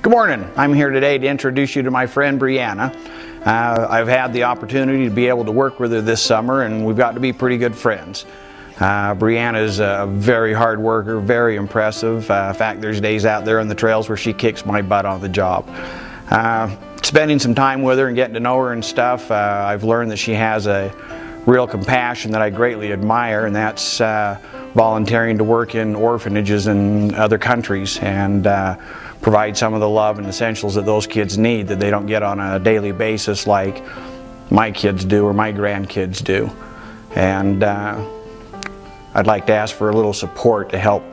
Good morning. I'm here today to introduce you to my friend Bryanna. I've had the opportunity to be able to work with her this summer, and we've got to be pretty good friends. Bryanna is a very hard worker, very impressive. In fact, there's days out there on the trails where she kicks my butt on the job. Spending some time with her and getting to know her and stuff, I've learned that she has a real compassion that I greatly admire, and that's volunteering to work in orphanages in other countries and provide some of the love and essentials that those kids need that they don't get on a daily basis like my kids do or my grandkids do. And I'd like to ask for a little support to help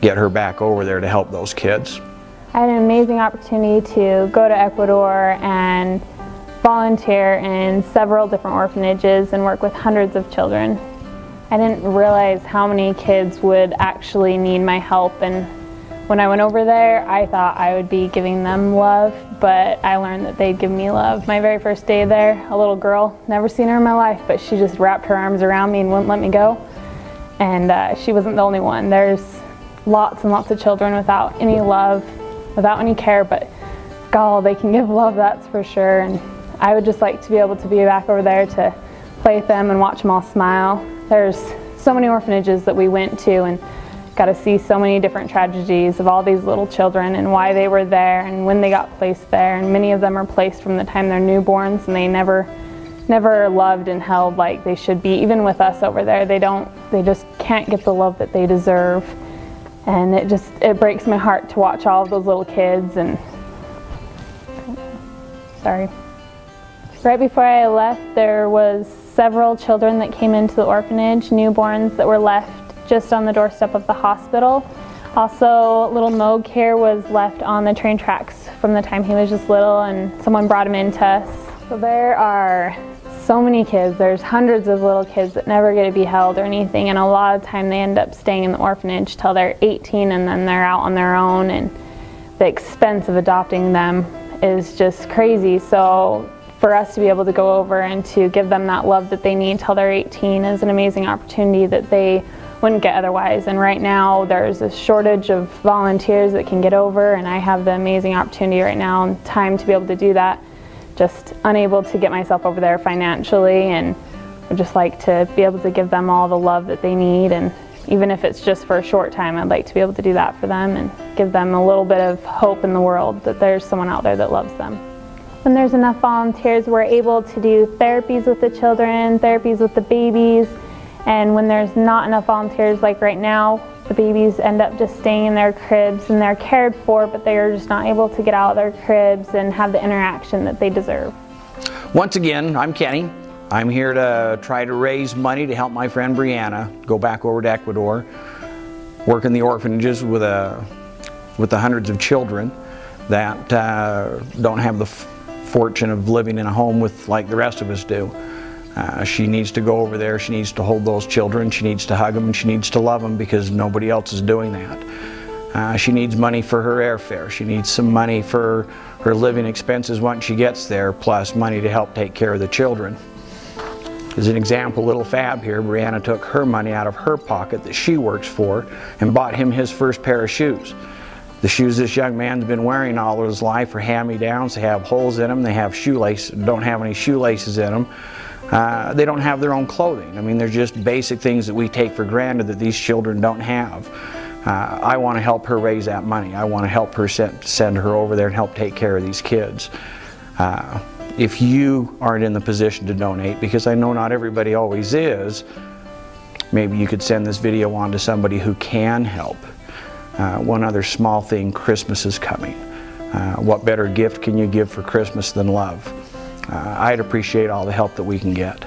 get her back over there to help those kids. I had an amazing opportunity to go to Ecuador and volunteer in several different orphanages and work with hundreds of children. I didn't realize how many kids would actually need my help, and when I went over there I thought I would be giving them love, but I learned that they'd give me love. My very first day there, a little girl, never seen her in my life, but she just wrapped her arms around me and wouldn't let me go. And she wasn't the only one. There's lots and lots of children without any love, without any care, but God, they can give love, that's for sure. And I would just like to be able to be back over there to play with them and watch them all smile. There's so many orphanages that we went to and got to see so many different tragedies of all these little children and why they were there and when they got placed there. And many of them are placed from the time they're newborns, and they never loved and held like they should be. Even with us over there, they just can't get the love that they deserve. And it breaks my heart to watch all of those little kids. And sorry. Right before I left, there was several children that came into the orphanage, newborns that were left just on the doorstep of the hospital. Also, little Moog here was left on the train tracks from the time he was just little, and someone brought him in to us. So there are so many kids. There's hundreds of little kids that never get to be held or anything, and a lot of time they end up staying in the orphanage till they're 18 and then they're out on their own, and the expense of adopting them is just crazy. So for us to be able to go over and to give them that love that they need till they're 18 is an amazing opportunity that they wouldn't get otherwise. And right now there's a shortage of volunteers that can get over, and I have the amazing opportunity right now and time to be able to do that. Just unable to get myself over there financially, and would just like to be able to give them all the love that they need, and even if it's just for a short time, I'd like to be able to do that for them and give them a little bit of hope in the world that there's someone out there that loves them. When there's enough volunteers, we're able to do therapies with the children, therapies with the babies, and when there's not enough volunteers, like right now, the babies end up just staying in their cribs and they're cared for, but they're just not able to get out of their cribs and have the interaction that they deserve. Once again, I'm Kenny. I'm here to try to raise money to help my friend Bryanna go back over to Ecuador, work in the orphanages with the hundreds of children that don't have the fortune of living in a home with like the rest of us do. She needs to go over there, she needs to hold those children, she needs to hug them, and she needs to love them because nobody else is doing that. She needs money for her airfare, she needs some money for her living expenses once she gets there, plus money to help take care of the children. As an example, little Fab here, Bryanna took her money out of her pocket that she works for and bought him his first pair of shoes. The shoes this young man's been wearing all of his life are hand-me-downs. They have holes in them, they have don't have any shoelaces in them. They don't have their own clothing. I mean, they're just basic things that we take for granted that these children don't have. I want to help her raise that money. I want to help her send her over there and help take care of these kids. If you aren't in the position to donate, because I know not everybody always is, maybe you could send this video on to somebody who can help. One other small thing, Christmas is coming. What better gift can you give for Christmas than love? I'd appreciate all the help that we can get.